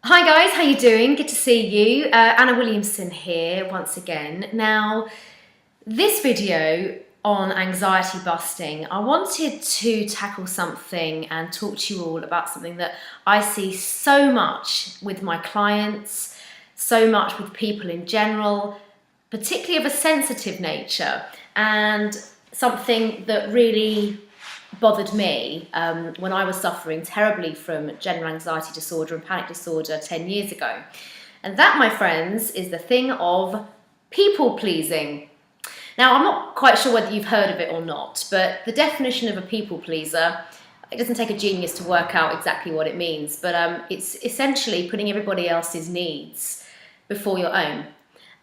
Hi guys, how you doing? Good to see you. Anna Williamson here once again. Now, this video on anxiety busting, I wanted to tackle something and talk to you all about something that I see so much with my clients, so much with people in general, particularly of a sensitive nature, and something that really bothered me when I was suffering terribly from general anxiety disorder and panic disorder 10 years ago. And that, my friends, is the thing of people pleasing. Now, I'm not quite sure whether you've heard of it or not, but the definition of a people pleaser, it doesn't take a genius to work out exactly what it means, but it's essentially putting everybody else's needs before your own.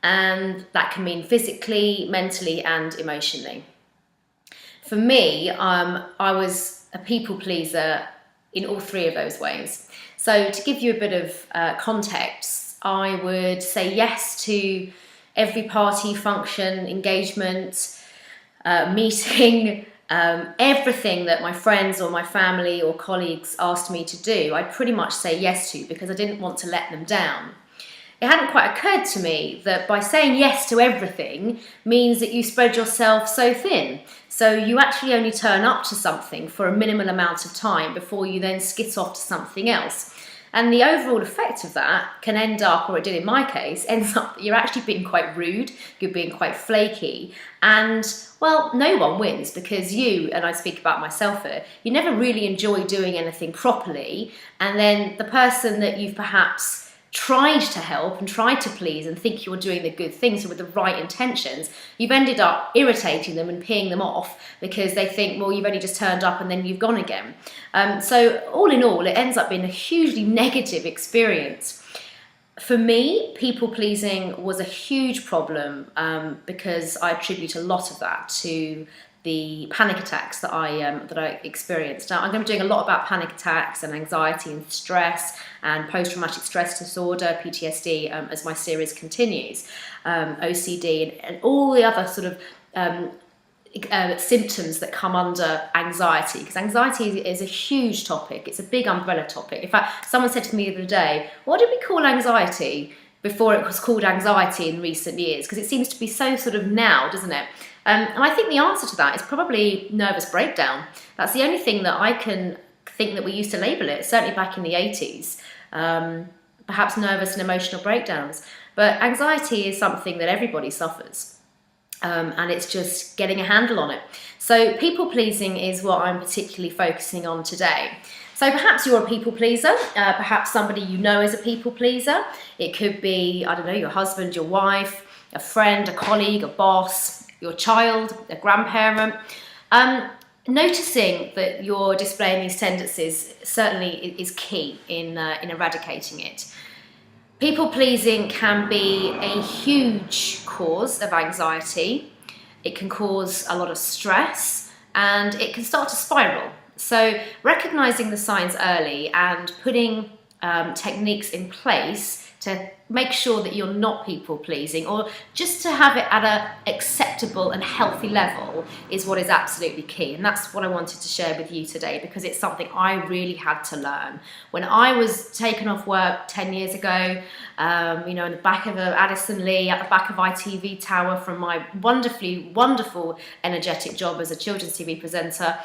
And that can mean physically, mentally, and emotionally. For me, I was a people pleaser in all three of those ways. So to give you a bit of context, I would say yes to every party, function, engagement, meeting, everything that my friends or my family or colleagues asked me to do, I'd pretty much say yes to because I didn't want to let them down. It hadn't quite occurred to me that by saying yes to everything means that you spread yourself so thin. So you actually only turn up to something for a minimal amount of time before you then skit off to something else. And the overall effect of that can end up, or it did in my case, ends up that you're actually being quite rude, you're being quite flaky, and, well, no one wins because you, and I speak about myself here, you never really enjoy doing anything properly, and then the person that you've perhaps tried to help and tried to please and think you're doing the good things with the right intentions, you've ended up irritating them and peeing them off because they think, well, you've only just turned up and then you've gone again. So all in all, it ends up being a hugely negative experience. For me, people pleasing was a huge problem because I attribute a lot of that to the panic attacks that I experienced. Now, I'm going to be doing a lot about panic attacks and anxiety and stress and post-traumatic stress disorder, PTSD, as my series continues, OCD and all the other sort of symptoms that come under anxiety, because anxiety is a huge topic. It's a big umbrella topic. In fact, someone said to me the other day, what did we call anxiety before it was called anxiety in recent years? Because it seems to be so sort of now, doesn't it? And I think the answer to that is probably nervous breakdown. That's the only thing that I can think that we used to label it, certainly back in the 80s. Perhaps nervous and emotional breakdowns. But anxiety is something that everybody suffers. And it's just getting a handle on it. So people pleasing is what I'm particularly focusing on today. So perhaps you're a people pleaser, perhaps somebody you know is a people pleaser. It could be, I don't know, your husband, your wife, a friend, a colleague, a boss, your child, a grandparent. Noticing that you're displaying these tendencies certainly is key in eradicating it. People pleasing can be a huge cause of anxiety. It can cause a lot of stress and it can start to spiral. So recognizing the signs early and putting techniques in place to make sure that you're not people pleasing or just to have it at an acceptable and healthy level is what is absolutely key. And that's what I wanted to share with you today because it's something I really had to learn. When I was taken off work 10 years ago, in the back of Addison Lee, at the back of ITV Tower from my wonderfully, wonderful, energetic job as a children's TV presenter,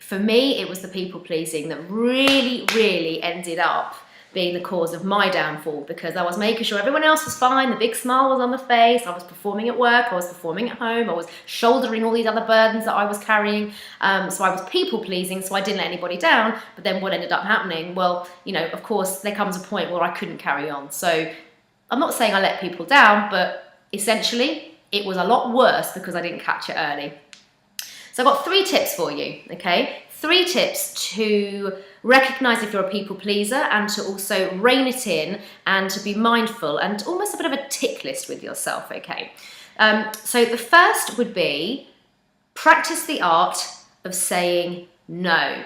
for me, it was the people pleasing that really, really ended up being the cause of my downfall because I was making sure everyone else was fine, the big smile was on the face, I was performing at work, I was performing at home, I was shouldering all these other burdens that I was carrying, so I was people pleasing, so I didn't let anybody down. But then what ended up happening, well, of course there comes a point where I couldn't carry on. So I'm not saying I let people down, but essentially it was a lot worse because I didn't catch it early. So I've got 3 tips for you, okay? 3 tips to recognize if you're a people pleaser and to also rein it in and to be mindful and almost a bit of a tick list with yourself, okay? So the first would be practice the art of saying no.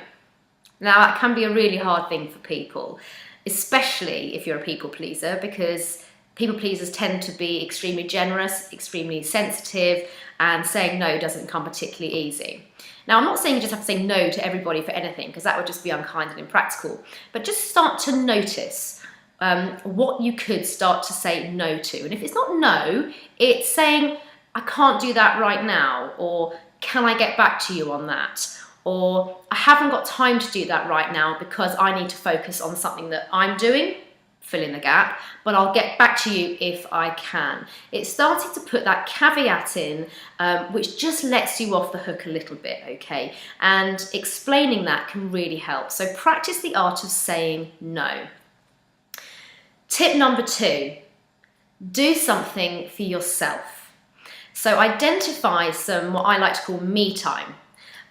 Now, that can be a really hard thing for people, especially if you're a people pleaser, because people pleasers tend to be extremely generous, extremely sensitive, and saying no doesn't come particularly easy. Now, I'm not saying you just have to say no to everybody for anything, because that would just be unkind and impractical, but just start to notice what you could start to say no to. And if it's not no, it's saying, I can't do that right now, or can I get back to you on that? Or I haven't got time to do that right now because I need to focus on something that I'm doing, fill in the gap, but I'll get back to you if I can. It's starting to put that caveat in, which just lets you off the hook a little bit, okay? And explaining that can really help. So practice the art of saying no. Tip number 2, do something for yourself. So identify some, what I like to call me time,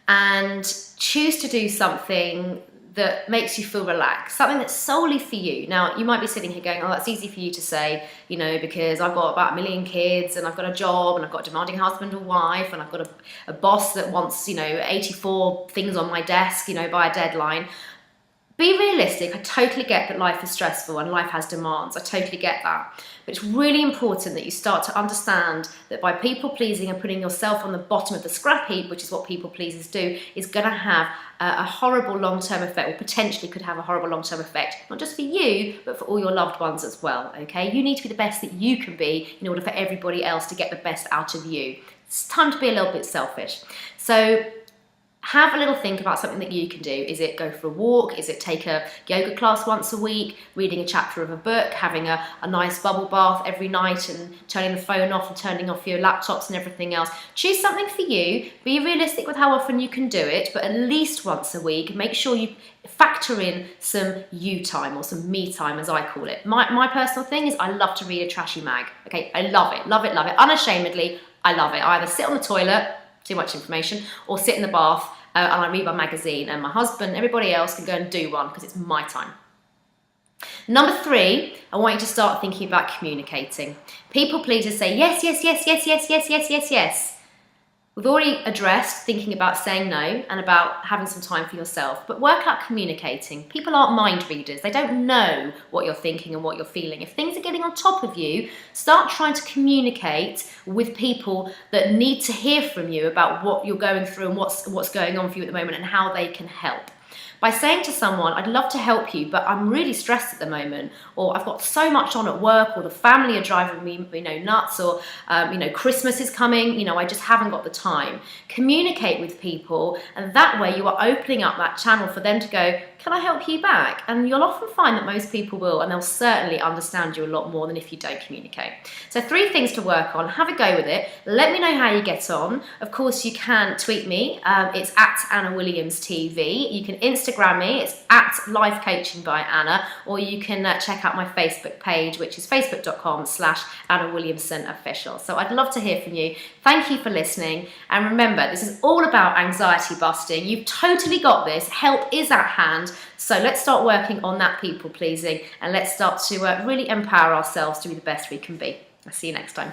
and choose to do something that makes you feel relaxed, something that's solely for you. Now, you might be sitting here going, oh, that's easy for you to say, you know, because I've got about 1 million kids, and I've got a job, and I've got a demanding husband or wife, and I've got a boss that wants, you know, 84 things on my desk, you know, by a deadline. Be realistic. I totally get that life is stressful and life has demands. I totally get that. But it's really important that you start to understand that by people pleasing and putting yourself on the bottom of the scrap heap, which is what people pleasers do, is going to have a horrible long-term effect, or potentially could have a horrible long-term effect, not just for you, but for all your loved ones as well, okay? You need to be the best that you can be in order for everybody else to get the best out of you. It's time to be a little bit selfish. So have a little think about something that you can do. Is it go for a walk? Is it take a yoga class once a week? Reading a chapter of a book? Having a nice bubble bath every night and turning the phone off and turning off your laptops and everything else? Choose something for you. Be realistic with how often you can do it, but at least once a week. Make sure you factor in some you time, or some me time as I call it. My personal thing is I love to read a trashy mag. Okay, I love it, love it, love it. Unashamedly, I love it. I either sit on the toilet, too much information, or sit in the bath and I read my magazine, and my husband, everybody else can go and do one because it's my time. Number 3, I want you to start thinking about communicating. People pleasers say yes, yes, yes, yes, yes, yes, yes, yes, yes. We've already addressed thinking about saying no and about having some time for yourself, but work out communicating. People aren't mind readers. They don't know what you're thinking and what you're feeling. If things are getting on top of you, start trying to communicate with people that need to hear from you about what you're going through and what's going on for you at the moment and how they can help. By saying to someone, I'd love to help you, but I'm really stressed at the moment, or I've got so much on at work, or the family are driving me, nuts, or Christmas is coming, I just haven't got the time. Communicate with people, and that way you are opening up that channel for them to go, can I help you back? And you'll often find that most people will, and they'll certainly understand you a lot more than if you don't communicate. So 3 things to work on. Have a go with it. Let me know how you get on. Of course, you can tweet me. It's at Anna Williams TV. You can Instagram me. It's at Life Coaching by Anna. Or you can check out my Facebook page, which is facebook.com/Anna Williamson Official. So I'd love to hear from you. Thank you for listening. And remember, this is all about anxiety busting. You've totally got this. Help is at hand. So let's start working on that people pleasing, and let's start to really empower ourselves to be the best we can be. I'll see you next time.